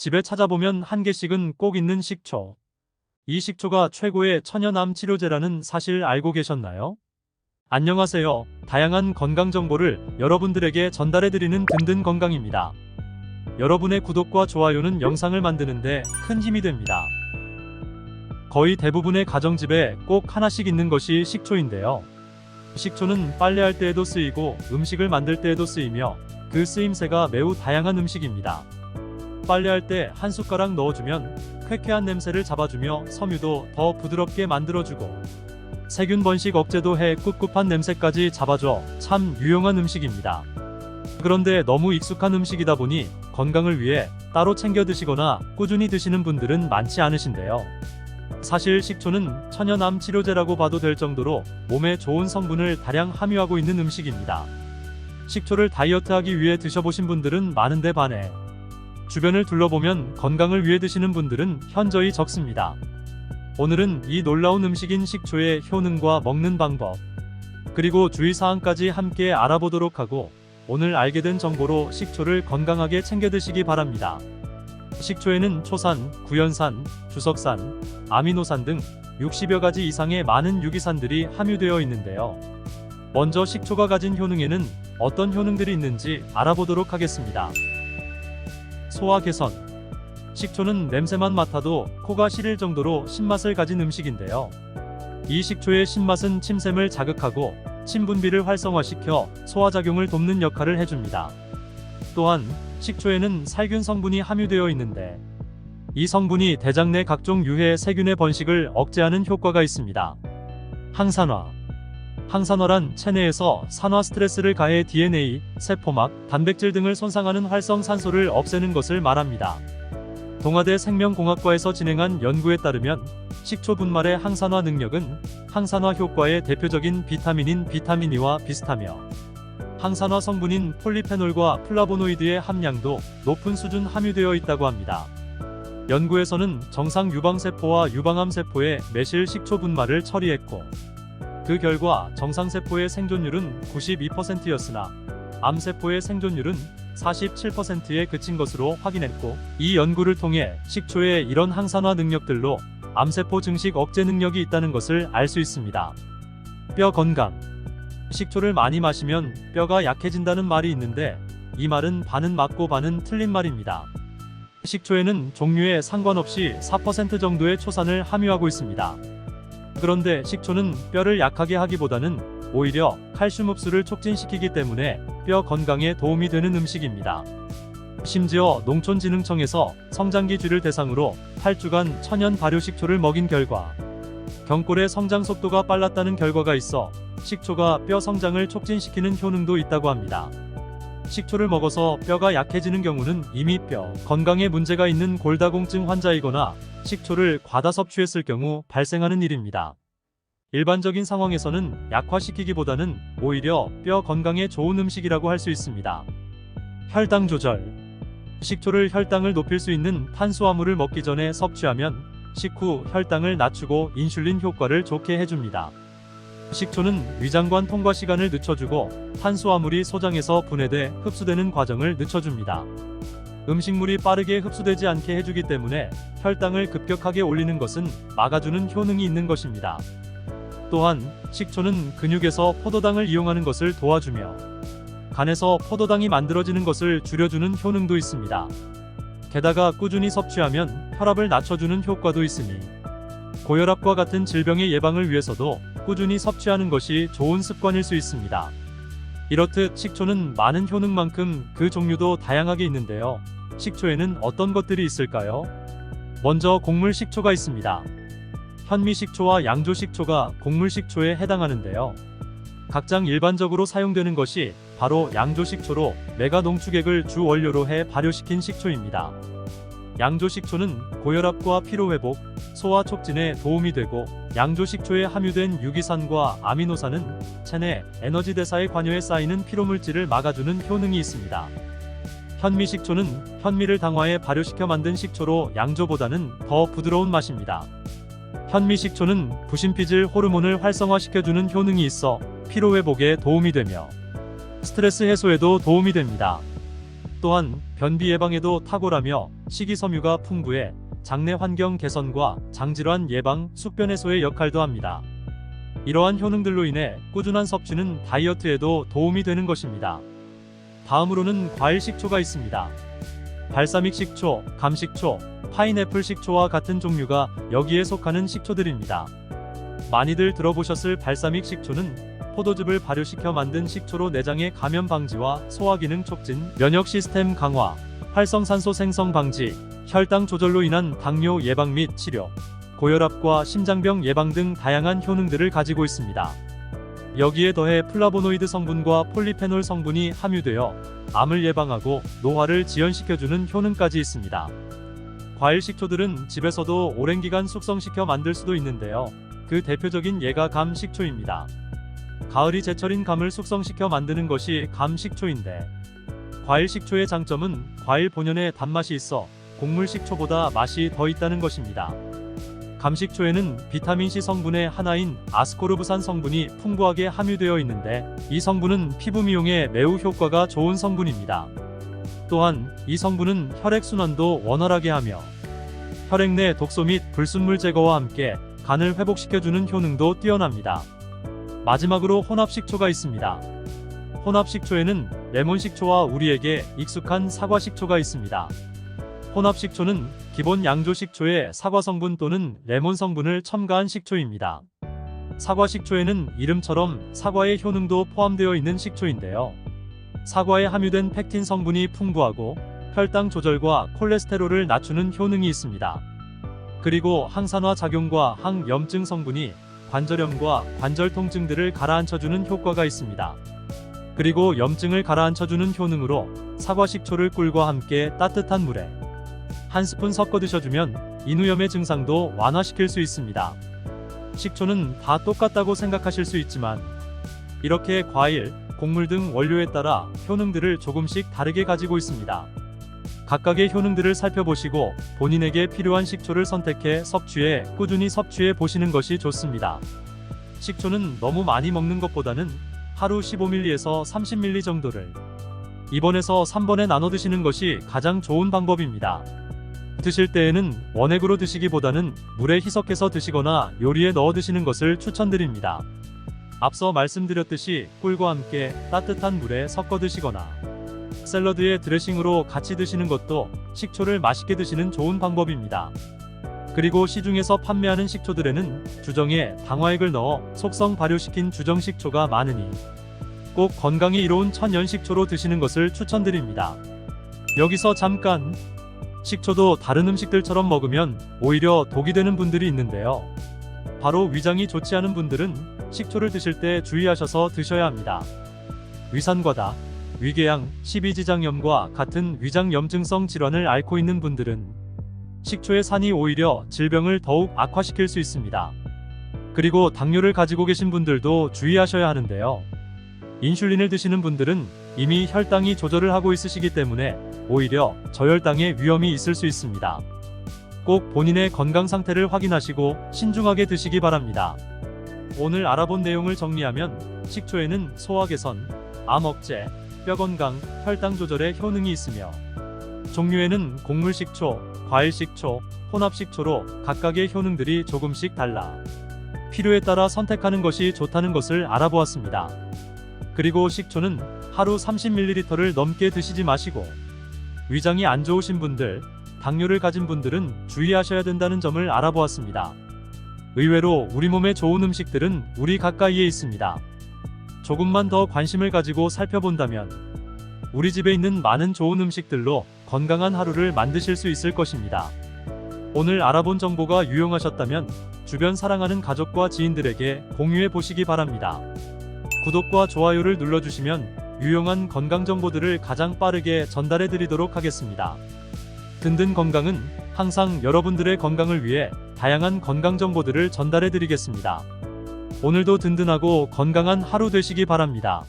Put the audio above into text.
집에 찾아보면 한 개씩은 꼭 있는 식초. 이 식초가 최고의 천연암 치료제라는 사실 알고 계셨나요? 안녕하세요. 다양한 건강 정보를 여러분들에게 전달해드리는 든든 건강입니다. 여러분의 구독과 좋아요는 영상을 만드는데 큰 힘이 됩니다. 거의 대부분의 가정집에 꼭 하나씩 있는 것이 식초인데요. 식초는 빨래할 때에도 쓰이고 음식을 만들 때에도 쓰이며 그 쓰임새가 매우 다양한 음식입니다. 빨래할 때 한 숟가락 넣어주면 쾌쾌한 냄새를 잡아주며 섬유도 더 부드럽게 만들어주고 세균 번식 억제도 해 꿉꿉한 냄새까지 잡아줘 참 유용한 음식입니다. 그런데 너무 익숙한 음식이다 보니 건강을 위해 따로 챙겨 드시거나 꾸준히 드시는 분들은 많지 않으신데요. 사실 식초는 천연암 치료제라고 봐도 될 정도로 몸에 좋은 성분을 다량 함유하고 있는 음식입니다. 식초를 다이어트하기 위해 드셔보신 분들은 많은데 반해 주변을 둘러보면 건강을 위해 드시는 분들은 현저히 적습니다. 오늘은 이 놀라운 음식인 식초의 효능과 먹는 방법, 그리고 주의사항까지 함께 알아보도록 하고 오늘 알게 된 정보로 식초를 건강하게 챙겨 드시기 바랍니다. 식초에는 초산, 구연산, 주석산, 아미노산 등 60여 가지 이상의 많은 유기산들이 함유되어 있는데요. 먼저 식초가 가진 효능에는 어떤 효능들이 있는지 알아보도록 하겠습니다. 소화 개선. 식초는 냄새만 맡아도 코가 시릴 정도로 신맛을 가진 음식인데요. 이 식초의 신맛은 침샘을 자극하고 침분비를 활성화시켜 소화작용을 돕는 역할을 해줍니다. 또한 식초에는 살균 성분이 함유되어 있는데 이 성분이 대장 내 각종 유해 세균의 번식을 억제하는 효과가 있습니다. 항산화. 항산화란 체내에서 산화 스트레스를 가해 DNA, 세포막, 단백질 등을 손상하는 활성산소를 없애는 것을 말합니다. 동아대 생명공학과에서 진행한 연구에 따르면 식초 분말의 항산화 능력은 항산화 효과의 대표적인 비타민인 비타민 E와 비슷하며 항산화 성분인 폴리페놀과 플라보노이드의 함량도 높은 수준 함유되어 있다고 합니다. 연구에서는 정상 유방세포와 유방암세포에 매실 식초 분말을 처리했고 그 결과 정상세포의 생존율은 92%였으나 암세포의 생존율은 47%에 그친 것으로 확인했고 이 연구를 통해 식초의 이런 항산화 능력들로 암세포 증식 억제 능력이 있다는 것을 알 수 있습니다. 뼈 건강. 식초를 많이 마시면 뼈가 약해진다는 말이 있는데 이 말은 반은 맞고 반은 틀린 말입니다. 식초에는 종류에 상관없이 4% 정도의 초산을 함유하고 있습니다. 그런데 식초는 뼈를 약하게 하기보다는 오히려 칼슘 흡수를 촉진시키기 때문에 뼈 건강에 도움이 되는 음식입니다. 심지어 농촌진흥청에서 성장기 쥐를 대상으로 8주간 천연 발효 식초를 먹인 결과 경골의 성장 속도가 빨랐다는 결과가 있어 식초가 뼈 성장을 촉진시키는 효능도 있다고 합니다. 식초를 먹어서 뼈가 약해지는 경우는 이미 뼈 건강에 문제가 있는 골다공증 환자이거나 식초를 과다 섭취했을 경우 발생하는 일입니다. 일반적인 상황에서는 약화시키기보다는 오히려 뼈 건강에 좋은 음식이라고 할 수 있습니다. 혈당 조절. 식초를 혈당을 높일 수 있는 탄수화물을 먹기 전에 섭취하면 식후 혈당을 낮추고 인슐린 효과를 좋게 해줍니다. 식초는 위장관 통과 시간을 늦춰주고 탄수화물이 소장에서 분해돼 흡수되는 과정을 늦춰줍니다. 음식물이 빠르게 흡수되지 않게 해주기 때문에 혈당을 급격하게 올리는 것은 막아주는 효능이 있는 것입니다. 또한 식초는 근육에서 포도당을 이용하는 것을 도와주며 간에서 포도당이 만들어지는 것을 줄여주는 효능도 있습니다. 게다가 꾸준히 섭취하면 혈압을 낮춰주는 효과도 있으니 고혈압과 같은 질병의 예방을 위해서도 꾸준히 섭취하는 것이 좋은 습관일 수 있습니다. 이렇듯 식초는 많은 효능만큼 그 종류도 다양하게 있는데요. 식초에는 어떤 것들이 있을까요? 먼저 곡물 식초가 있습니다. 현미식초와 양조식초가 곡물 식초에 해당하는데요. 각장 일반적으로 사용되는 것이 바로 양조식초로 메가 농축액을 주 원료로 해 발효시킨 식초입니다. 양조식초는 고혈압과 피로회복, 소화 촉진에 도움이 되고 양조식초에 함유된 유기산과 아미노산은 체내 에너지 대사에 관여해 쌓이는 피로물질을 막아주는 효능이 있습니다. 현미식초는 현미를 당화해 발효시켜 만든 식초로 양조보다는 더 부드러운 맛입니다. 현미식초는 부신피질 호르몬을 활성화시켜주는 효능이 있어 피로회복에 도움이 되며 스트레스 해소에도 도움이 됩니다. 또한 변비 예방에도 탁월하며 식이섬유가 풍부해 장내 환경 개선과 장질환 예방, 숙변 해소의 역할도 합니다. 이러한 효능들로 인해 꾸준한 섭취는 다이어트에도 도움이 되는 것입니다. 다음으로는 과일 식초가 있습니다. 발사믹 식초, 감식초, 파인애플 식초와 같은 종류가 여기에 속하는 식초들입니다. 많이들 들어보셨을 발사믹 식초는 포도즙을 발효시켜 만든 식초로 내장의 감염 방지와 소화 기능 촉진, 면역 시스템 강화, 활성산소 생성 방지, 혈당 조절로 인한 당뇨 예방 및 치료, 고혈압과 심장병 예방 등 다양한 효능들을 가지고 있습니다. 여기에 더해 플라보노이드 성분과 폴리페놀 성분이 함유되어 암을 예방하고 노화를 지연시켜주는 효능까지 있습니다. 과일 식초들은 집에서도 오랜 기간 숙성시켜 만들 수도 있는데요. 그 대표적인 예가 감 식초입니다. 가을이 제철인 감을 숙성시켜 만드는 것이 감 식초인데, 과일 식초의 장점은 과일 본연의 단맛이 있어 곡물 식초보다 맛이 더 있다는 것입니다. 감식초에는 비타민C 성분의 하나인 아스코르브산 성분이 풍부하게 함유되어 있는데, 이 성분은 피부 미용에 매우 효과가 좋은 성분입니다. 또한 이 성분은 혈액순환도 원활하게 하며 혈액 내 독소 및 불순물 제거와 함께 간을 회복시켜주는 효능도 뛰어납니다. 마지막으로 혼합식초가 있습니다. 혼합식초에는 레몬식초와 우리에게 익숙한 사과식초가 있습니다. 혼합식초는 기본 양조식초에 사과 성분 또는 레몬 성분을 첨가한 식초입니다. 사과식초에는 이름처럼 사과의 효능도 포함되어 있는 식초인데요. 사과에 함유된 펙틴 성분이 풍부하고 혈당 조절과 콜레스테롤을 낮추는 효능이 있습니다. 그리고 항산화 작용과 항염증 성분이 관절염과 관절 통증들을 가라앉혀주는 효과가 있습니다. 그리고 염증을 가라앉혀주는 효능으로 사과식초를 꿀과 함께 따뜻한 물에 한 스푼 섞어 드셔주면 인후염의 증상도 완화시킬 수 있습니다. 식초는 다 똑같다고 생각하실 수 있지만, 이렇게 과일, 곡물 등 원료에 따라 효능들을 조금씩 다르게 가지고 있습니다. 각각의 효능들을 살펴보시고 본인에게 필요한 식초를 선택해 섭취해 꾸준히 섭취해 보시는 것이 좋습니다. 식초는 너무 많이 먹는 것보다는 하루 15ml에서 30ml 정도를 2번에서 3번에 나눠 드시는 것이 가장 좋은 방법입니다. 드실 때에는 원액으로 드시기보다는 물에 희석해서 드시거나 요리에 넣어 드시는 것을 추천드립니다. 앞서 말씀드렸듯이 꿀과 함께 따뜻한 물에 섞어 드시거나 샐러드에 드레싱으로 같이 드시는 것도 식초를 맛있게 드시는 좋은 방법입니다. 그리고 시중에서 판매하는 식초들에는 주정에 당화액을 넣어 속성 발효시킨 주정식초가 많으니 꼭 건강에 이로운 천연식초로 드시는 것을 추천드립니다. 여기서 잠깐, 식초도 다른 음식들처럼 먹으면 오히려 독이 되는 분들이 있는데요. 바로 위장이 좋지 않은 분들은 식초를 드실 때 주의하셔서 드셔야 합니다. 위산과다, 위궤양, 십이지장염과 같은 위장염증성 질환을 앓고 있는 분들은 식초의 산이 오히려 질병을 더욱 악화시킬 수 있습니다. 그리고 당뇨를 가지고 계신 분들도 주의하셔야 하는데요. 인슐린을 드시는 분들은 이미 혈당이 조절을 하고 있으시기 때문에 오히려 저혈당의 위험이 있을 수 있습니다. 꼭 본인의 건강 상태를 확인하시고 신중하게 드시기 바랍니다. 오늘 알아본 내용을 정리하면 식초에는 소화 개선, 암 억제, 뼈 건강, 혈당 조절에 효능이 있으며 종류에는 곡물 식초, 과일 식초, 혼합 식초로 각각의 효능들이 조금씩 달라 필요에 따라 선택하는 것이 좋다는 것을 알아보았습니다. 그리고 식초는 하루 30ml를 넘게 드시지 마시고 위장이 안 좋으신 분들, 당뇨를 가진 분들은 주의하셔야 된다는 점을 알아보았습니다. 의외로 우리 몸에 좋은 음식들은 우리 가까이에 있습니다. 조금만 더 관심을 가지고 살펴본다면 우리 집에 있는 많은 좋은 음식들로 건강한 하루를 만드실 수 있을 것입니다. 오늘 알아본 정보가 유용하셨다면 주변 사랑하는 가족과 지인들에게 공유해 보시기 바랍니다. 구독과 좋아요를 눌러주시면 유용한 건강 정보들을 가장 빠르게 전달해 드리도록 하겠습니다. 든든 건강은 항상 여러분들의 건강을 위해 다양한 건강 정보들을 전달해 드리겠습니다. 오늘도 든든하고 건강한 하루 되시기 바랍니다.